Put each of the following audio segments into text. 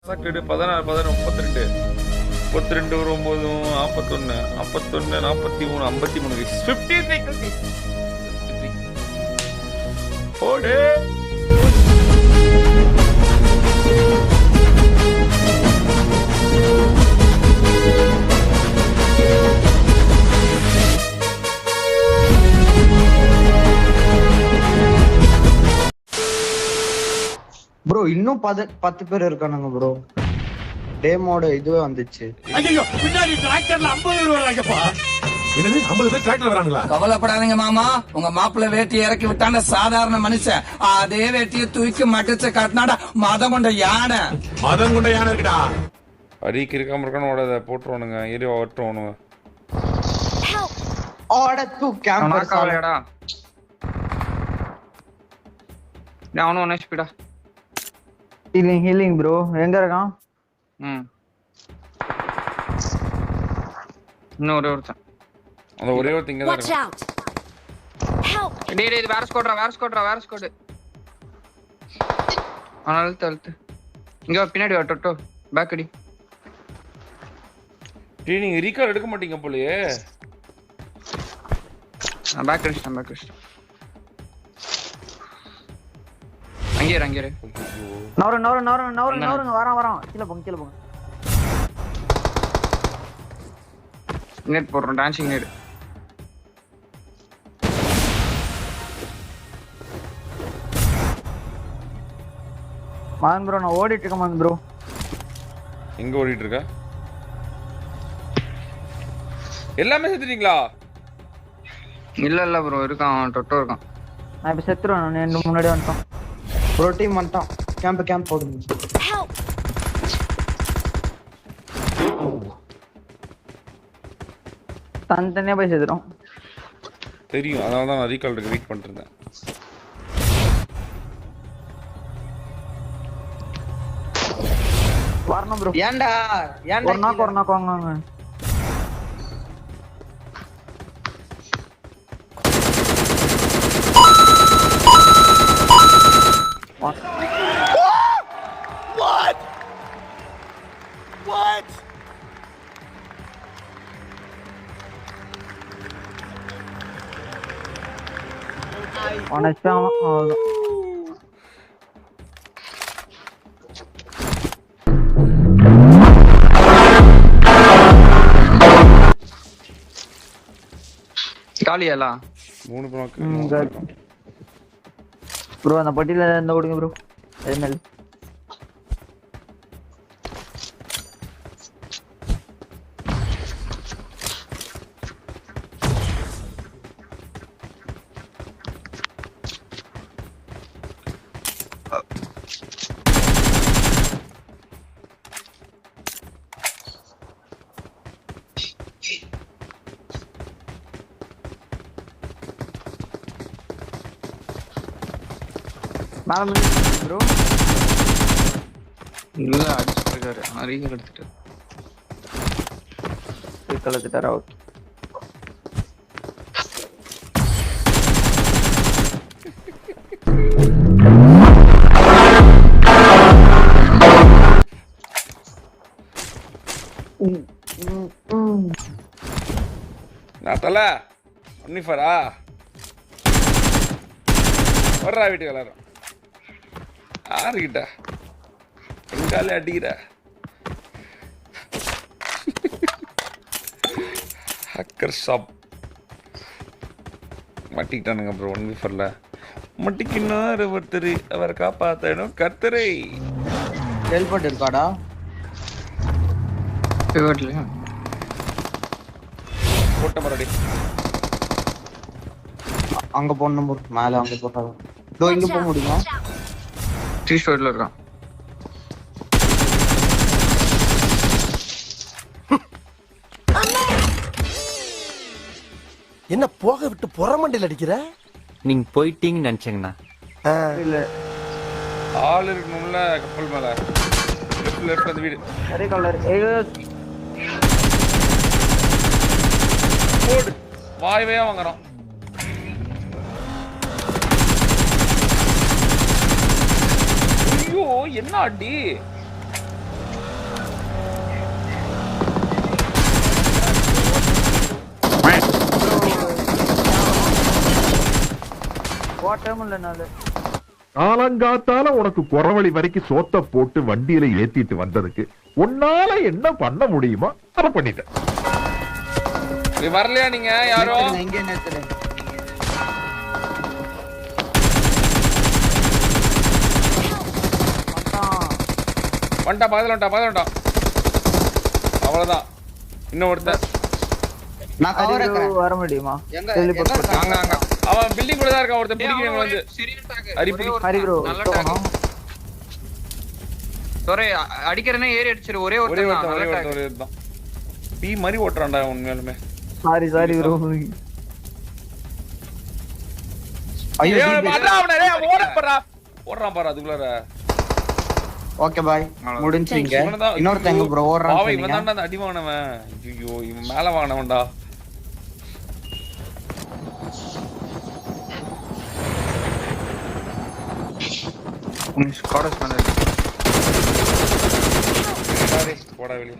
16 16 32 32 ஒரு 9 41 41 43 53 53 ஓடு ப்ரோ இன்னும் 10 பேர் இருக்கானுங்க ப்ரோ. டேமோட இதுவே வந்துச்சு. ஐயோ பின்னாடி டிராக்டர்ல 50 பேர் வராங்கப்பா. என்னது 50 பேர் டிராக்டர்ல வராங்களா? கவலைப்படாதீங்க மாமா, உங்க மாப்பிள்ள வேட்டி இறக்கி விட்டான சாதாரண மனுஷன். அதே வேட்டியை தூக்கி மடிச்சு காட்டினாடா மதம் கொண்ட யானை. மதம் கொண்ட யானை இருக்குடா. அடிக்கு இருக்காம இருக்கானு ஓடாத போட்டுருவானுங்க. ஏறி ஓட்டுவானுங்க. ஆட தூ கேம்பர் காவலடா. நான் ஒன்னு ஸ்பீடா. Healing bro. எங்க இருக்கான்? இன்னொரு ஒருத்தன். அந்த ஒரே ஒரு திங்க தான் இருக்கான். டேய் இது வேற ஸ்குவாட். அழுத்து. இங்க பின்னாடி வா டொட்டோ. பேக் அடி. டேய் நீங்க ரீகால் எடுக்க மாட்டீங்க போலயே. பேக் அடிச்சிட்டேன். அங்கேயே. நவருங்க வரான். கீழ போங்க. நெட் போடுறோம். Dancing net. மான் ப்ரோ நான் ஓடிட்டு இருக்கேன் மான் ப்ரோ. எங்க ஓடிட்டு இருக்க? எல்லாமே செத்துட்டீங்களா? இல்ல ப்ரோ இருக்கான். டொட்டோ இருக்கான். நான் இப்ப செத்துறேன். நான் என்ன முன்னாடி வந்துட்டேன். ப்ரோ டீம் வந்துட்டான். கேம்ப் போடுங்க. தனித்தனியா போய் செத்துறோம். தெரியும், அதனால தான் நான் ரீகால் எடுக்க வெயிட் பண்ணிட்டு இருந்தேன். வரணும் ப்ரோ. ஏன்டா ஒரு நாக்கு வாங்க. What? honestly அவ்வளவுதான். காலியாலா 3 ப்ளாக். ப்ரோ அந்த பட்டியில இந்த ஓடுங்க ப்ரோ. எம்எல் மேல ப்ரோ. இல்ல அடிச்சிருக்காரு. ரீகால் எடுத்துட்டாரு. ஓகே. நான் தல ஒன்னிஃபரா வர்றா வீட்டுக்கு எல்லாரும். ஆறுகிட்ட எங்காலே அடிக்கிற ஹக்கர் ஷாப் மாட்டிக்கிட்டானுங்க ப்ரோ. 1v4ல மட்டிக்கினார் ஒருத்தர், அவரை காப்பாத்தணும் கர்த்தரை. டெல்போர்ட் இருக்காடா? பிவட்ல போட்ட மரடி அங்க போணும் ப்ரோ. மேல அங்க போறாங்க. டோ இங்க போக முடியுமா? 3 ஸ்டோர்ல இருக்கான். என்ன போக விட்டு புறமண்டையில் அடிக்கிற? நீங்க போயிட்டீங்கன்னு நினைச்சேங்கண்ணா. இல்ல ஆள் இருக்கணும்ல கப்பல் மேல. லெஃப்ட் அந்த வீடு அரே கலர் போடு வாய்வையா வாங்குறோம். ஐயோ என்ன அடி. ஓட்டமும் இல்ல நாலு. காலங்காத்தால உனக்கு குறவழி வரைக்கும் சோத்த போட்டு வண்டியில ஏத்திட்டு வந்ததுக்கு உன்னால என்ன பண்ண முடியுமோ அதை பண்ணிட்டேன். நீ வரலையா நீங்க யாரோ? இங்கே நிறுத்துறேன். வந்துட்டா பதிலண்டா அவ்வளவுதான். இன்னும் ஒருத்தன் நான் கவர் வைக்கிறேன். வர முடியுமா? எங்க இருக்கான்? அங்க அவன் பில்டிங் கூட தான் இருக்கான். ஒருத்தன் பிடிக்கிறவங்க வந்து ஹரி ப்ரோ நல்ல டாக். ஒரே அடிக்கிறனே ஏறி அடிச்சிரு. ஒரே ஒருத்தன் பீ மாதிரி ஓட்டுறான்டா உண்மையாலுமே. Sorry bro. ஐயோ ஓடுறான் பாரு அதுக்குள்ளார. ஓகே பாய் முடிஞ்சுங்க. இன்னொருத்தன் எங்க ப்ரோ ஓடுறான்? இவன் தான்டா அந்த அடி வாங்கினவன். ஐயோ இவன் மேல வாங்கினவன்டா. ஸ்குவாட்ஸ் பண்ணு. போடா வெளிய.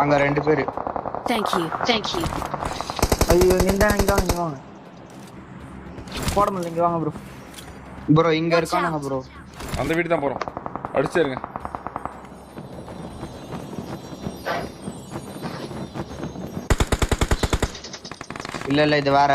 அங்க 2 பேரு. Thank you. ஐயோ இங்க வாங்க. போட முடியல, இங்க வாங்க ப்ரோ. ப்ரோ இங்க இருக்கானுங்க ப்ரோ. அந்த வீட்டு தான் போறோம். அடிச்சிருங்க. இல்ல இது வேற.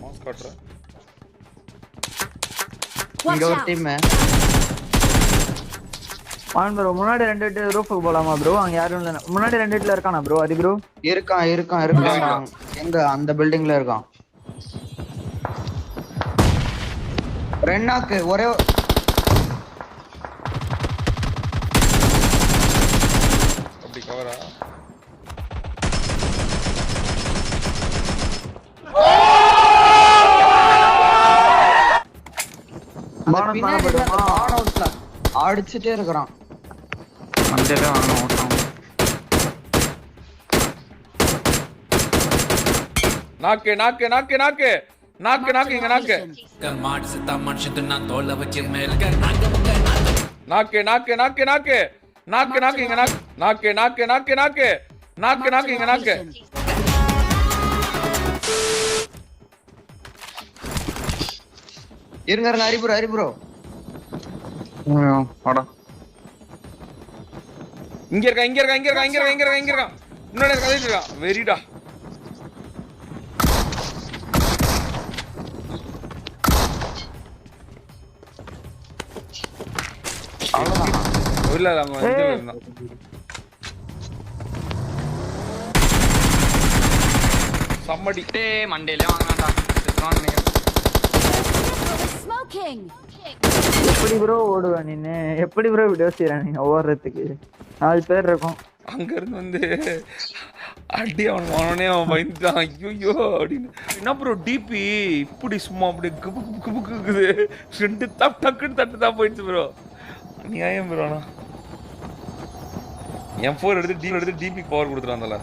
மாஸ் காட்ற. இங்க ஒரு டீம். வான் ப்ரோ முன்னாடி 2 ரூஃபுக்கு போலாமா ப்ரோ? அங்க யாரும் இல்ல. முன்னாடி 2 வீட்ல இருக்கானா ப்ரோ? ஹரி ப்ரோ இருக்கான். எங்க அந்த பில்டிங்ல இருக்கான். ரென்னாக்கு ஒரே அப்படி கவரா? அடிச்சுட்டே இருக்கிறான். மண்டேல வாங்கணும் ஓட்டம். நாக்கு இங்க நாக்கு. மாடு செத்தா மனுஷன் தின்னா தோல்ல வச்சு மேல நாக்கு இங்க நாக்கு. இருங்க ஹரி ப்ரோ. வாடா. இங்க இருக்கான். முன்னாடி கதைட்டு இருக்கான். வெரிடா. இல்ல அவங்க இதுல இருந்தான். சம்மடி மண்டேல வாங்கலாம்டா. செத்ரான் நினைக்கிறேன். எப்படி ப்ரோ ஓடுவ நீ? எப்படி ப்ரோ வீடியோ செய்ற நீ ஓடுறதுக்கு? 4 பேர் இருக்கும். அங்க இருந்து வந்து அடி அவனே பயந்துட்டான். ஐயோ அப்படின்னு. என்ன ப்ரோ டிபி இப்படி சும்மா அப்படி குபுக்குது. 2 டக்குன்னு தட்டுதான் போயிடுச்சு ப்ரோ. நியாயம் ப்ரோ. ஆனா M4 எடுத்து டிபி பவர் கொடுத்துட்டான்ல.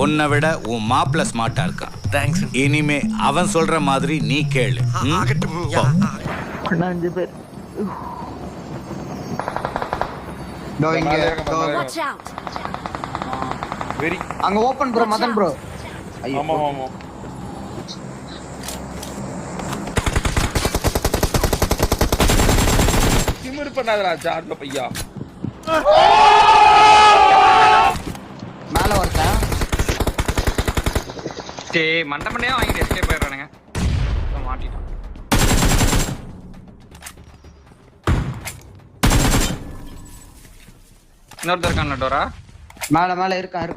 உன்னை விட உன் மாப்பிள்ள ஸ்மார்ட்டா இருக்கான். தேங்க்ஸ். இனிமே அவன் சொல்ற மாதிரி நீ கேளு. 5 பேர். Watch out. வெரி அங்க ஓபன் ப்ரோ மதன் ப்ரோ. ஆமா. திமிரு பண்ணாதடா ஜார்ல பையா. மேல வரேன். மண்டமண்டையா வாங்கிட்டு எஸ்கேப் ஆயிடுறானுங்க. மாட்டிட்டான். இன்னொருத்தர் இருக்கான் டோரா. மேல இருக்கான்.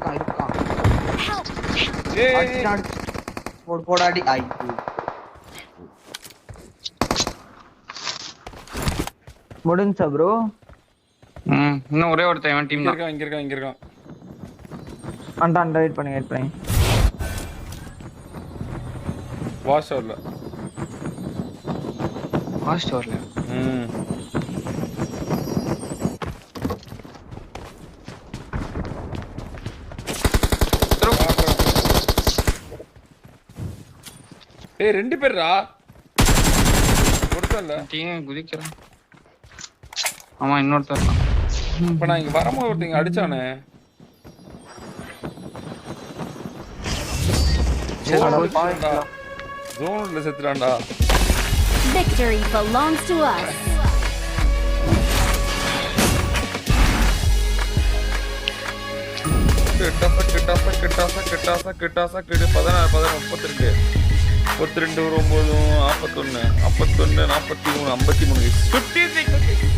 போடாடி. முடிஞ்சா ப்ரோ? இன்னும் ஒரே ஒருத்தன் இவன் டீம் தான். இங்க இருக்கான். அண்டா வெயிட் பண்ணுங்க. வாஷ் ஆகல. ஃபாஸ்ட் வரல. ம். ஏய் 2 பேர்ரா கொடுத்தல. டீம் குதிக்கிறான். ஆமா இன்னொருத்தர் இருக்கான். இப்ப நான் இங்க வரும்போது ஒருத்தங்க அடிச்சானே. ஜோன்ல செத்துறான்டா. Victory belongs to us. கிட்டாசா 16 32 32 9 41 41 43 53 56